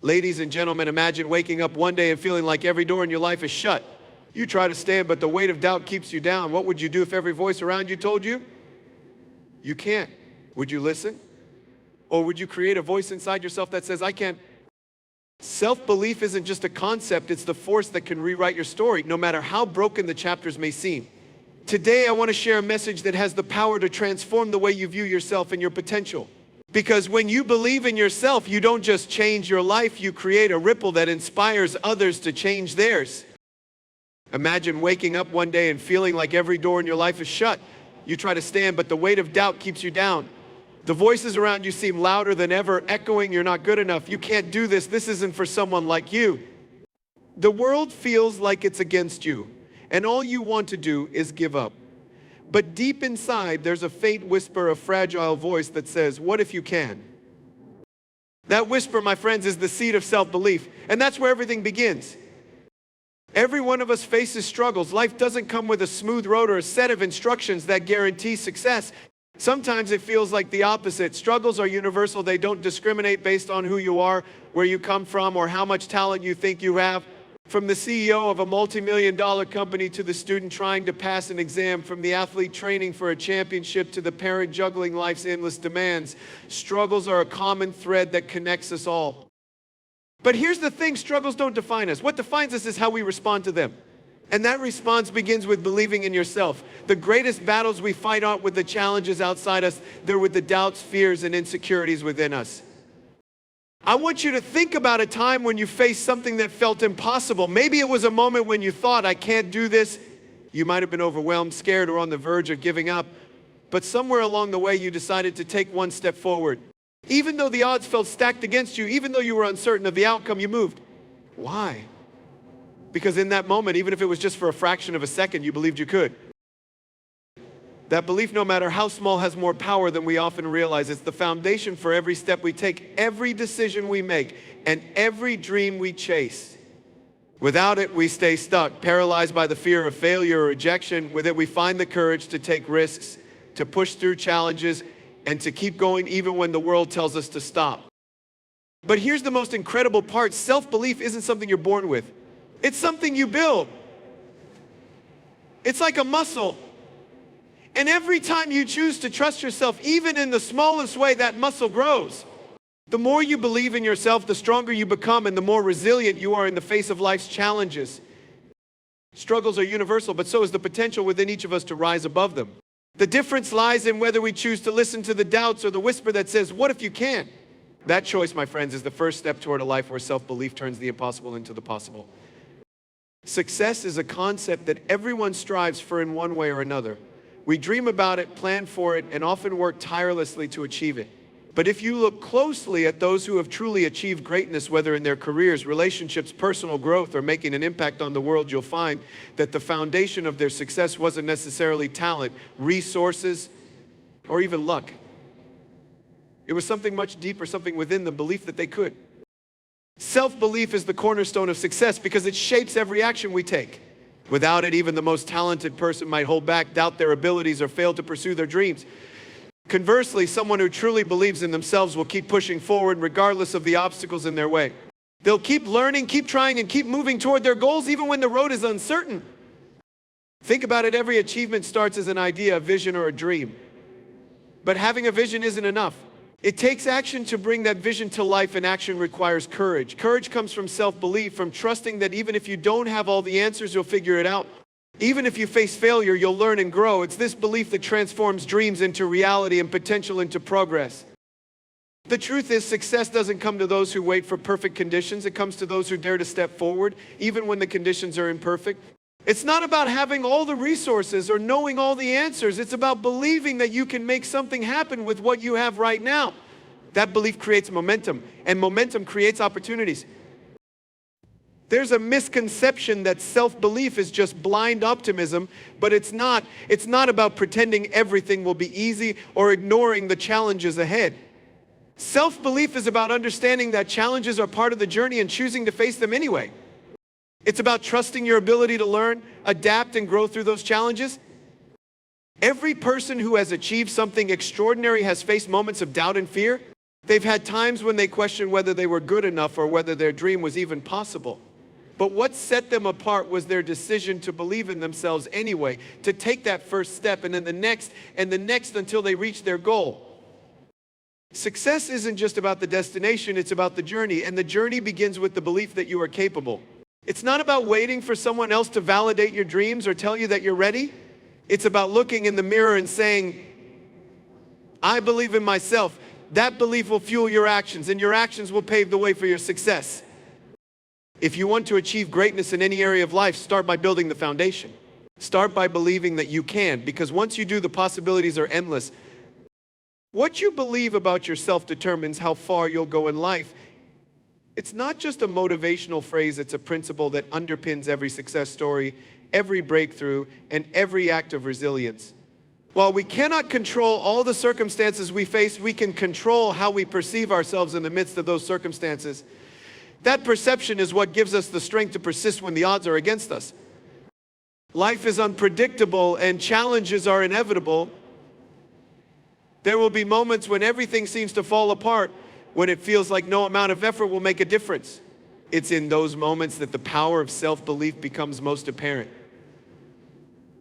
Ladies and gentlemen, imagine waking up one day and feeling like every door in your life is shut. You try to stand, but the weight of doubt keeps you down. What would you do if every voice around you told you? You can't. Would you listen? Or would you create a voice inside yourself that says, I can't? Self-belief isn't just a concept, it's the force that can rewrite your story, no matter how broken the chapters may seem. Today, I want to share a message that has the power to transform the way you view yourself and your potential. Because when you believe in yourself, you don't just change your life, you create a ripple that inspires others to change theirs. Imagine waking up one day and feeling like every door in your life is shut. You try to stand, but the weight of doubt keeps you down. The voices around you seem louder than ever, echoing, you're not good enough, you can't do this, this isn't for someone like you. The world feels like it's against you, and all you want to do is give up. But deep inside, there's a faint whisper, a fragile voice that says, what if you can? That whisper, my friends, is the seed of self-belief, and that's where everything begins. Every one of us faces struggles. Life doesn't come with a smooth road or a set of instructions that guarantee success. Sometimes it feels like the opposite. Struggles are universal. They don't discriminate based on who you are, where you come from, or how much talent you think you have. From the CEO of a multi-million-dollar company to the student trying to pass an exam, from the athlete training for a championship to the parent juggling life's endless demands, struggles are a common thread that connects us all. But here's the thing, struggles don't define us. What defines us is how we respond to them. And that response begins with believing in yourself. The greatest battles we fight aren't with the challenges outside us, they're with the doubts, fears, and insecurities within us. I want you to think about a time when you faced something that felt impossible. Maybe it was a moment when you thought, I can't do this. You might have been overwhelmed, scared, or on the verge of giving up. But somewhere along the way, you decided to take one step forward. Even though the odds felt stacked against you, even though you were uncertain of the outcome, you moved. Why? Because in that moment, even if it was just for a fraction of a second, you believed you could. That belief, no matter how small, has more power than we often realize. It's the foundation for every step we take, every decision we make, and every dream we chase. Without it, we stay stuck, paralyzed by the fear of failure or rejection. With it, we find the courage to take risks, to push through challenges, and to keep going even when the world tells us to stop. But here's the most incredible part. Self-belief isn't something you're born with. It's something you build. It's like a muscle. And every time you choose to trust yourself, even in the smallest way, that muscle grows. The more you believe in yourself, the stronger you become and the more resilient you are in the face of life's challenges. Struggles are universal, but so is the potential within each of us to rise above them. The difference lies in whether we choose to listen to the doubts or the whisper that says, what if you can? That choice, my friends, is the first step toward a life where self-belief turns the impossible into the possible. Success is a concept that everyone strives for in one way or another. We dream about it, plan for it, and often work tirelessly to achieve it. But if you look closely at those who have truly achieved greatness, whether in their careers, relationships, personal growth, or making an impact on the world, you'll find that the foundation of their success wasn't necessarily talent, resources, or even luck. It was something much deeper, something within the belief that they could. Self-belief is the cornerstone of success because it shapes every action we take. Without it, even the most talented person might hold back, doubt their abilities, or fail to pursue their dreams. Conversely, someone who truly believes in themselves will keep pushing forward regardless of the obstacles in their way. They'll keep learning, keep trying, and keep moving toward their goals even when the road is uncertain. Think about it, every achievement starts as an idea, a vision, or a dream. But having a vision isn't enough. It takes action to bring that vision to life, and action requires courage. Courage comes from self-belief, from trusting that even if you don't have all the answers, you'll figure it out. Even if you face failure, you'll learn and grow. It's this belief that transforms dreams into reality and potential into progress. The truth is, success doesn't come to those who wait for perfect conditions. It comes to those who dare to step forward, even when the conditions are imperfect. It's not about having all the resources or knowing all the answers. It's about believing that you can make something happen with what you have right now. That belief creates momentum, and momentum creates opportunities. There's a misconception that self-belief is just blind optimism, but it's not. It's not about pretending everything will be easy or ignoring the challenges ahead. Self-belief is about understanding that challenges are part of the journey and choosing to face them anyway. It's about trusting your ability to learn, adapt, and grow through those challenges. Every person who has achieved something extraordinary has faced moments of doubt and fear. They've had times when they questioned whether they were good enough or whether their dream was even possible. But what set them apart was their decision to believe in themselves anyway, to take that first step and then the next and the next until they reach their goal. Success isn't just about the destination, it's about the journey, and the journey begins with the belief that you are capable. It's not about waiting for someone else to validate your dreams or tell you that you're ready. It's about looking in the mirror and saying, I believe in myself. That belief will fuel your actions, and your actions will pave the way for your success. If you want to achieve greatness in any area of life, start by building the foundation. Start by believing that you can, because once you do, the possibilities are endless. What you believe about yourself determines how far you'll go in life. It's not just a motivational phrase, it's a principle that underpins every success story, every breakthrough, and every act of resilience. While we cannot control all the circumstances we face, we can control how we perceive ourselves in the midst of those circumstances. That perception is what gives us the strength to persist when the odds are against us. Life is unpredictable and challenges are inevitable. There will be moments when everything seems to fall apart, when it feels like no amount of effort will make a difference. It's in those moments that the power of self-belief becomes most apparent.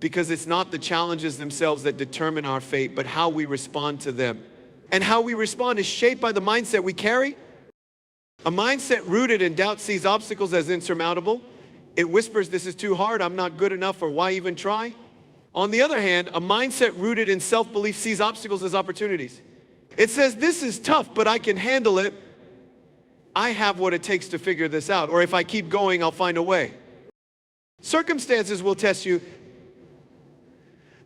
Because it's not the challenges themselves that determine our fate, but how we respond to them. And how we respond is shaped by the mindset we carry. A mindset rooted in doubt sees obstacles as insurmountable. It whispers, this is too hard, I'm not good enough, or why even try? On the other hand, a mindset rooted in self-belief sees obstacles as opportunities. It says, this is tough, but I can handle it. I have what it takes to figure this out, or if I keep going, I'll find a way. Circumstances will test you.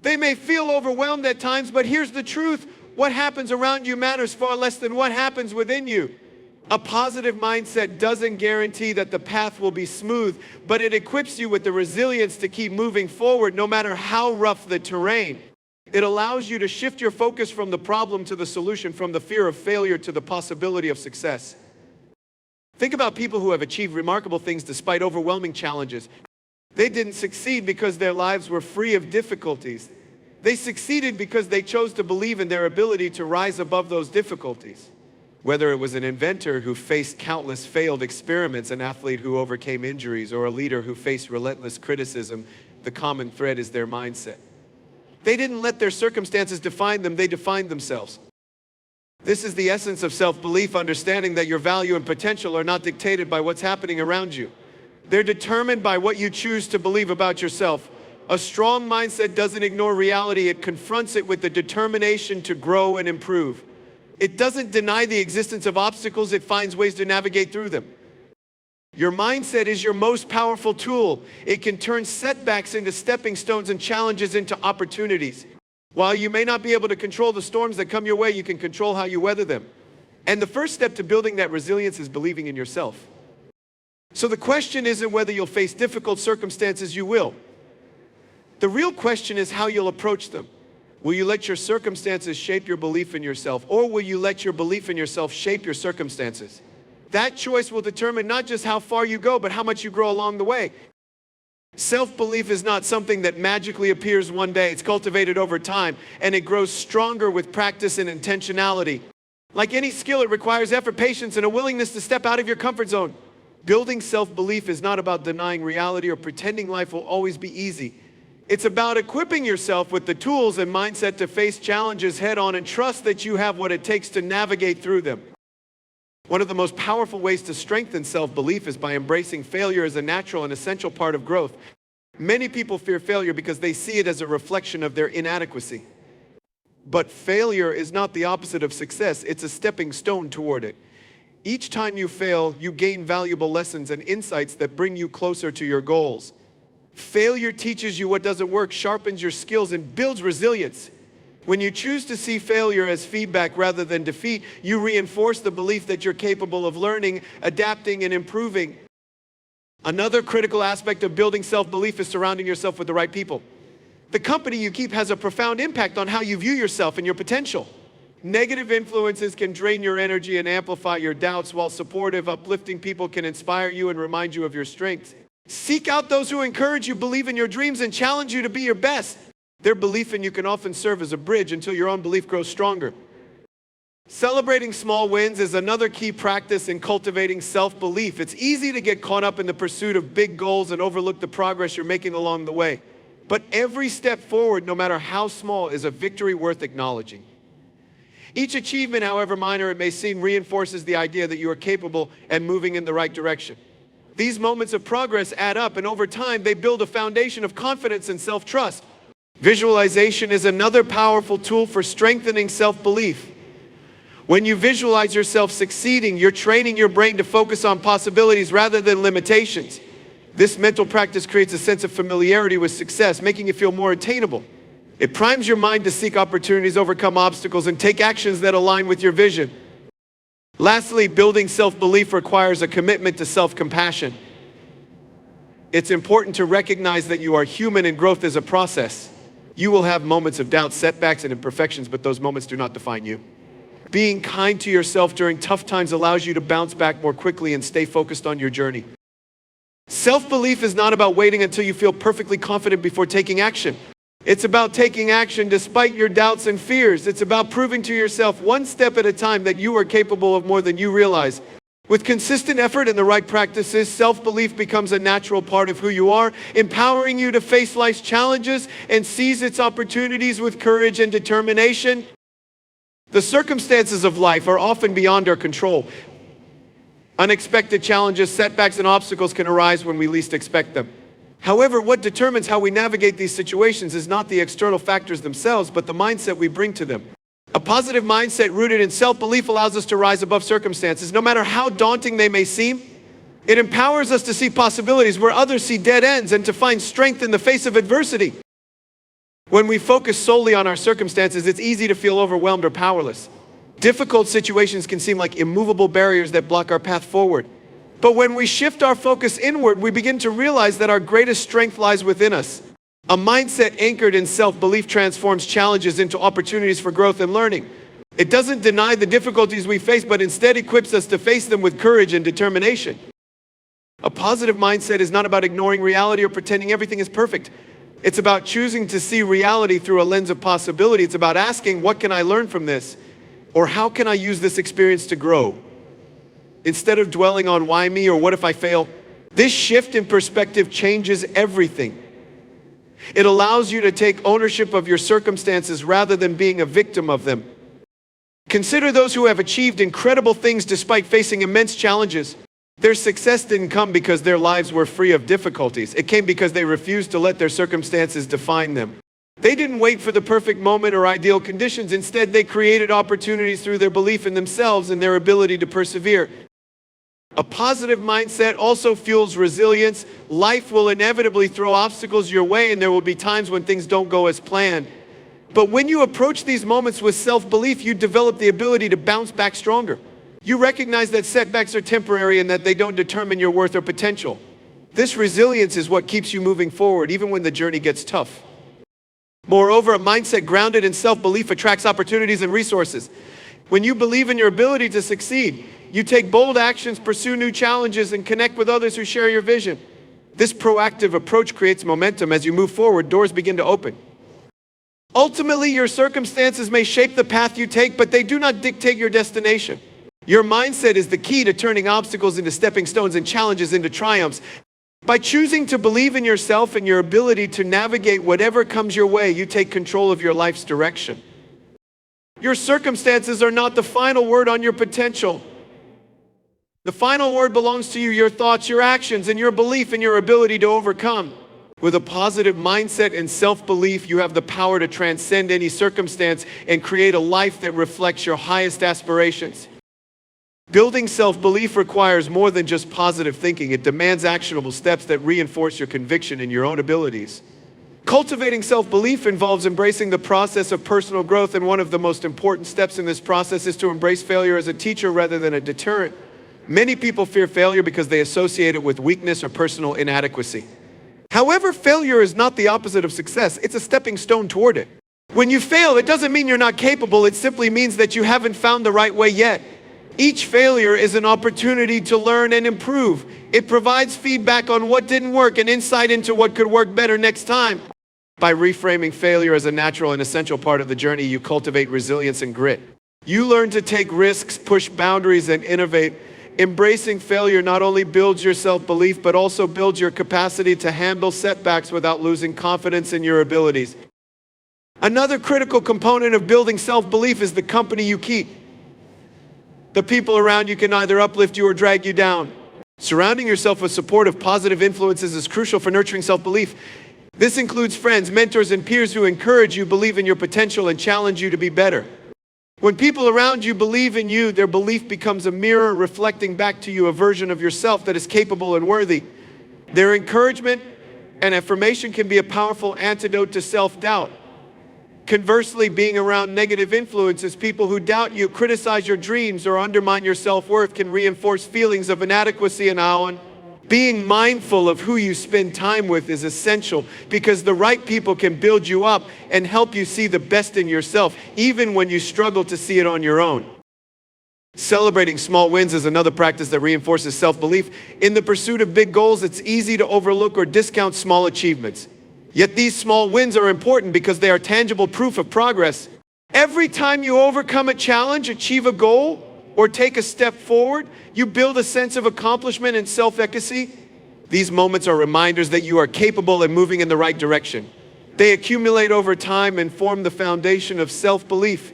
They may feel overwhelmed at times, but here's the truth. What happens around you matters far less than what happens within you. A positive mindset doesn't guarantee that the path will be smooth, but it equips you with the resilience to keep moving forward no matter how rough the terrain. It allows you to shift your focus from the problem to the solution, from the fear of failure to the possibility of success. Think about people who have achieved remarkable things despite overwhelming challenges. They didn't succeed because their lives were free of difficulties. They succeeded because they chose to believe in their ability to rise above those difficulties. Whether it was an inventor who faced countless failed experiments, an athlete who overcame injuries, or a leader who faced relentless criticism, the common thread is their mindset. They didn't let their circumstances define them, they defined themselves. This is the essence of self-belief, understanding that your value and potential are not dictated by what's happening around you. They're determined by what you choose to believe about yourself. A strong mindset doesn't ignore reality, it confronts it with the determination to grow and improve. It doesn't deny the existence of obstacles, it finds ways to navigate through them. Your mindset is your most powerful tool. It can turn setbacks into stepping stones and challenges into opportunities. While you may not be able to control the storms that come your way, you can control how you weather them. And the first step to building that resilience is believing in yourself. So the question isn't whether you'll face difficult circumstances, you will. The real question is how you'll approach them. Will you let your circumstances shape your belief in yourself, or will you let your belief in yourself shape your circumstances? That choice will determine not just how far you go, but how much you grow along the way. Self-belief is not something that magically appears one day. It's cultivated over time, and it grows stronger with practice and intentionality. Like any skill, it requires effort, patience, and a willingness to step out of your comfort zone. Building self-belief is not about denying reality or pretending life will always be easy. It's about equipping yourself with the tools and mindset to face challenges head on and trust that you have what it takes to navigate through them. One of the most powerful ways to strengthen self-belief is by embracing failure as a natural and essential part of growth. Many people fear failure because they see it as a reflection of their inadequacy. But failure is not the opposite of success, it's a stepping stone toward it. Each time you fail, you gain valuable lessons and insights that bring you closer to your goals. Failure teaches you what doesn't work, sharpens your skills, and builds resilience. When you choose to see failure as feedback rather than defeat, you reinforce the belief that you're capable of learning, adapting, and improving. Another critical aspect of building self-belief is surrounding yourself with the right people. The company you keep has a profound impact on how you view yourself and your potential. Negative influences can drain your energy and amplify your doubts, while supportive, uplifting people can inspire you and remind you of your strengths. Seek out those who encourage you, believe in your dreams, and challenge you to be your best. Their belief in you can often serve as a bridge until your own belief grows stronger. Celebrating small wins is another key practice in cultivating self-belief. It's easy to get caught up in the pursuit of big goals and overlook the progress you're making along the way. But every step forward, no matter how small, is a victory worth acknowledging. Each achievement, however minor it may seem, reinforces the idea that you are capable and moving in the right direction. These moments of progress add up, and over time, they build a foundation of confidence and self-trust. Visualization is another powerful tool for strengthening self-belief. When you visualize yourself succeeding, you're training your brain to focus on possibilities rather than limitations. This mental practice creates a sense of familiarity with success, making it feel more attainable. It primes your mind to seek opportunities, overcome obstacles, and take actions that align with your vision. Lastly, building self-belief requires a commitment to self-compassion. It's important to recognize that you are human and growth is a process. You will have moments of doubt, setbacks, and imperfections, but those moments do not define you. Being kind to yourself during tough times allows you to bounce back more quickly and stay focused on your journey. Self-belief is not about waiting until you feel perfectly confident before taking action. It's about taking action despite your doubts and fears. It's about proving to yourself one step at a time that you are capable of more than you realize. With consistent effort and the right practices, self-belief becomes a natural part of who you are, empowering you to face life's challenges and seize its opportunities with courage and determination. The circumstances of life are often beyond our control. Unexpected challenges, setbacks, and obstacles can arise when we least expect them. However, what determines how we navigate these situations is not the external factors themselves, but the mindset we bring to them. A positive mindset rooted in self-belief allows us to rise above circumstances, no matter how daunting they may seem. It empowers us to see possibilities where others see dead ends and to find strength in the face of adversity. When we focus solely on our circumstances, it's easy to feel overwhelmed or powerless. Difficult situations can seem like immovable barriers that block our path forward. But when we shift our focus inward, we begin to realize that our greatest strength lies within us. A mindset anchored in self-belief transforms challenges into opportunities for growth and learning. It doesn't deny the difficulties we face, but instead equips us to face them with courage and determination. A positive mindset is not about ignoring reality or pretending everything is perfect. It's about choosing to see reality through a lens of possibility. It's about asking, what can I learn from this? Or how can I use this experience to grow? Instead of dwelling on why me or what if I fail, this shift in perspective changes everything. It allows you to take ownership of your circumstances rather than being a victim of them. Consider those who have achieved incredible things despite facing immense challenges. Their success didn't come because their lives were free of difficulties. It came because they refused to let their circumstances define them. They didn't wait for the perfect moment or ideal conditions. Instead, they created opportunities through their belief in themselves and their ability to persevere. A positive mindset also fuels resilience. Life will inevitably throw obstacles your way, and there will be times when things don't go as planned. But when you approach these moments with self-belief, you develop the ability to bounce back stronger. You recognize that setbacks are temporary and that they don't determine your worth or potential. This resilience is what keeps you moving forward, even when the journey gets tough. Moreover, a mindset grounded in self-belief attracts opportunities and resources. When you believe in your ability to succeed, you take bold actions, pursue new challenges, and connect with others who share your vision. This proactive approach creates momentum. As you move forward, doors begin to open. Ultimately, your circumstances may shape the path you take, but they do not dictate your destination. Your mindset is the key to turning obstacles into stepping stones and challenges into triumphs. By choosing to believe in yourself and your ability to navigate whatever comes your way, you take control of your life's direction. Your circumstances are not the final word on your potential. The final word belongs to you, your thoughts, your actions, and your belief in your ability to overcome. With a positive mindset and self-belief, you have the power to transcend any circumstance and create a life that reflects your highest aspirations. Building self-belief requires more than just positive thinking. It demands actionable steps that reinforce your conviction in your own abilities. Cultivating self-belief involves embracing the process of personal growth, and one of the most important steps in this process is to embrace failure as a teacher rather than a deterrent. Many people fear failure because they associate it with weakness or personal inadequacy. However, failure is not the opposite of success. It's a stepping stone toward it. When you fail, it doesn't mean you're not capable. It simply means that you haven't found the right way yet. Each failure is an opportunity to learn and improve. It provides feedback on what didn't work and insight into what could work better next time. By reframing failure as a natural and essential part of the journey, you cultivate resilience and grit. You learn to take risks, push boundaries, and innovate. Embracing failure not only builds your self-belief, but also builds your capacity to handle setbacks without losing confidence in your abilities. Another critical component of building self-belief is the company you keep. The people around you can either uplift you or drag you down. Surrounding yourself with supportive, positive influences is crucial for nurturing self-belief. This includes friends, mentors, and peers who encourage you, believe in your potential, and challenge you to be better. When people around you believe in you, their belief becomes a mirror reflecting back to you a version of yourself that is capable and worthy. Their encouragement and affirmation can be a powerful antidote to self-doubt. Conversely, being around negative influences, people who doubt you, criticize your dreams, or undermine your self-worth can reinforce feelings of inadequacy and awe. Being mindful of who you spend time with is essential because the right people can build you up and help you see the best in yourself, even when you struggle to see it on your own. Celebrating small wins is another practice that reinforces self-belief. In the pursuit of big goals, it's easy to overlook or discount small achievements. Yet these small wins are important because they are tangible proof of progress. Every time you overcome a challenge, achieve a goal, or take a step forward, you build a sense of accomplishment and self-efficacy. These moments are reminders that you are capable and moving in the right direction. They accumulate over time and form the foundation of self-belief.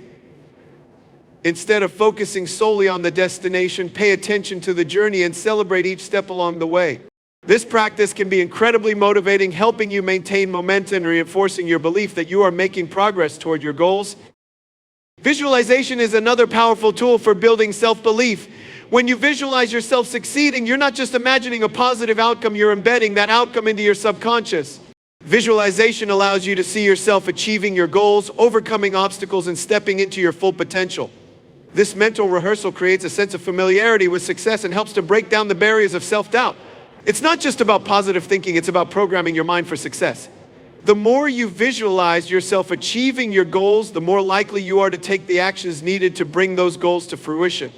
Instead of focusing solely on the destination, pay attention to the journey and celebrate each step along the way. This practice can be incredibly motivating, helping you maintain momentum and reinforcing your belief that you are making progress toward your goals. Visualization is another powerful tool for building self-belief. When you visualize yourself succeeding, you're not just imagining a positive outcome, you're embedding that outcome into your subconscious. Visualization allows you to see yourself achieving your goals, overcoming obstacles, and stepping into your full potential. This mental rehearsal creates a sense of familiarity with success and helps to break down the barriers of self-doubt. It's not just about positive thinking, it's about programming your mind for success. The more you visualize yourself achieving your goals, the more likely you are to take the actions needed to bring those goals to fruition.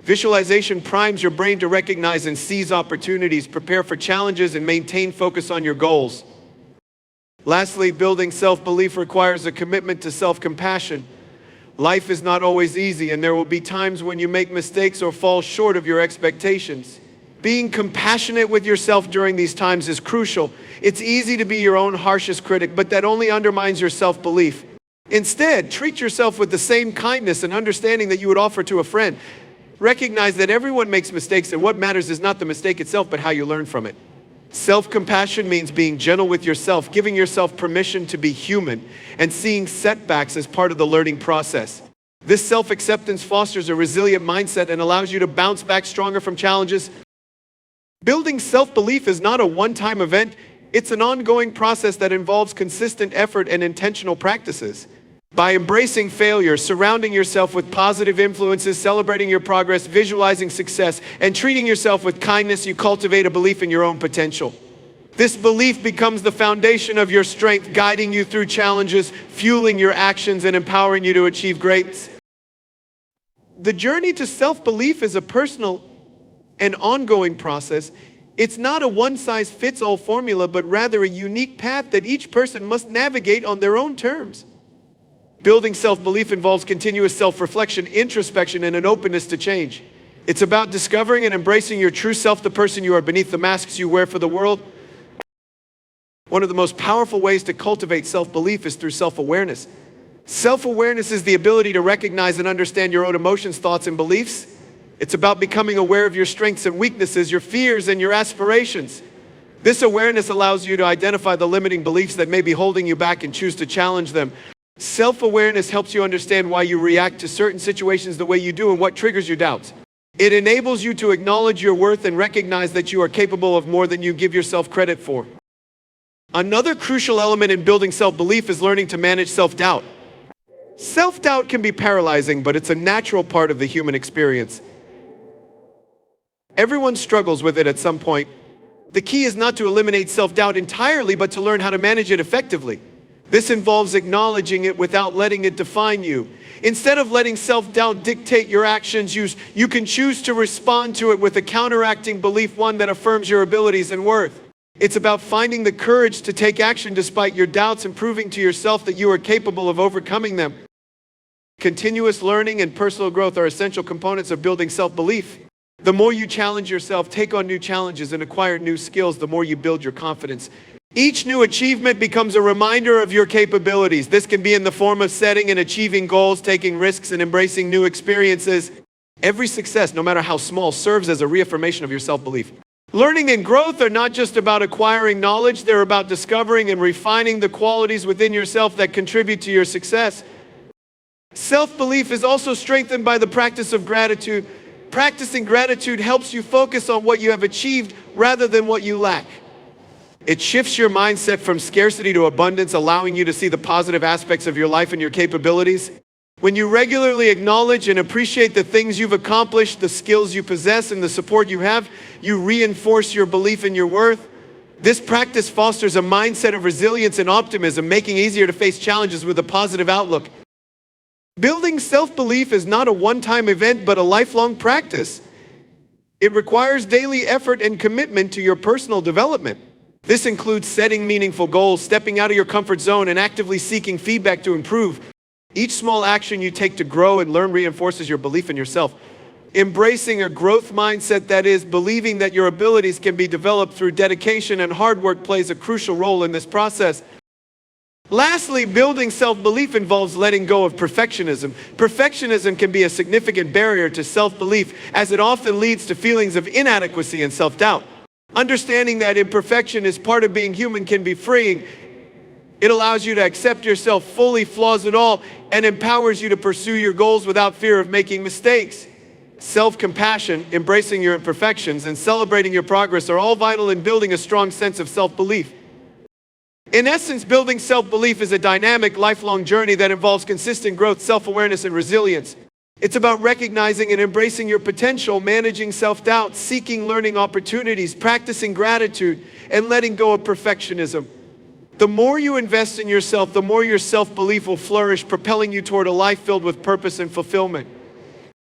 Visualization primes your brain to recognize and seize opportunities, prepare for challenges, and maintain focus on your goals. Lastly, building self-belief requires a commitment to self-compassion. Life is not always easy, and there will be times when you make mistakes or fall short of your expectations. Being compassionate with yourself during these times is crucial. It's easy to be your own harshest critic, but that only undermines your self-belief. Instead, treat yourself with the same kindness and understanding that you would offer to a friend. Recognize that everyone makes mistakes, and what matters is not the mistake itself, but how you learn from it. Self-compassion means being gentle with yourself, giving yourself permission to be human, and seeing setbacks as part of the learning process. This self-acceptance fosters a resilient mindset and allows you to bounce back stronger from challenges. Building self-belief is not a one-time event. It's an ongoing process that involves consistent effort and intentional practices. By embracing failure, surrounding yourself with positive influences, celebrating your progress, visualizing success, and treating yourself with kindness, you cultivate a belief in your own potential. This belief becomes the foundation of your strength, guiding you through challenges, fueling your actions, and empowering you to achieve greatness. The journey to self-belief is a personal and ongoing process. It's not a one-size-fits-all formula, but rather a unique path that each person must navigate on their own terms. Building self-belief involves continuous self-reflection, introspection, and an openness to change. It's about discovering and embracing your true self, the person you are beneath the masks you wear for the world. One of the most powerful ways to cultivate self-belief is through self-awareness. Self-awareness is the ability to recognize and understand your own emotions, thoughts, and beliefs. It's about becoming aware of your strengths and weaknesses, your fears and your aspirations. This awareness allows you to identify the limiting beliefs that may be holding you back and choose to challenge them. Self-awareness helps you understand why you react to certain situations the way you do and what triggers your doubts. It enables you to acknowledge your worth and recognize that you are capable of more than you give yourself credit for. Another crucial element in building self-belief is learning to manage self-doubt. Self-doubt can be paralyzing, but it's a natural part of the human experience. Everyone struggles with it at some point. The key is not to eliminate self-doubt entirely, but to learn how to manage it effectively. This involves acknowledging it without letting it define you. Instead of letting self-doubt dictate your actions, you can choose to respond to it with a counteracting belief, one that affirms your abilities and worth. It's about finding the courage to take action despite your doubts and proving to yourself that you are capable of overcoming them. Continuous learning and personal growth are essential components of building self-belief. The more you challenge yourself, take on new challenges, and acquire new skills, the more you build your confidence. Each new achievement becomes a reminder of your capabilities. This can be in the form of setting and achieving goals, taking risks, and embracing new experiences. Every success, no matter how small, serves as a reaffirmation of your self-belief. Learning and growth are not just about acquiring knowledge, they're about discovering and refining the qualities within yourself that contribute to your success. Self-belief is also strengthened by the practice of gratitude. Practicing gratitude helps you focus on what you have achieved rather than what you lack. It shifts your mindset from scarcity to abundance, allowing you to see the positive aspects of your life and your capabilities. When you regularly acknowledge and appreciate the things you've accomplished, the skills you possess, and the support you have, you reinforce your belief in your worth. This practice fosters a mindset of resilience and optimism, making it easier to face challenges with a positive outlook. Building self-belief is not a one-time event, but a lifelong practice. It requires daily effort and commitment to your personal development. This includes setting meaningful goals, stepping out of your comfort zone, and actively seeking feedback to improve. Each small action you take to grow and learn reinforces your belief in yourself. Embracing a growth mindset, that is, believing that your abilities can be developed through dedication and hard work, plays a crucial role in this process. Lastly, building self-belief involves letting go of perfectionism. Perfectionism can be a significant barrier to self-belief, as it often leads to feelings of inadequacy and self-doubt. Understanding that imperfection is part of being human can be freeing. It allows you to accept yourself fully, flaws and all, and empowers you to pursue your goals without fear of making mistakes. Self-compassion, embracing your imperfections, and celebrating your progress are all vital in building a strong sense of self-belief. In essence, building self-belief is a dynamic, lifelong journey that involves consistent growth, self-awareness, and resilience. It's about recognizing and embracing your potential, managing self-doubt, seeking learning opportunities, practicing gratitude, and letting go of perfectionism. The more you invest in yourself, the more your self-belief will flourish, propelling you toward a life filled with purpose and fulfillment.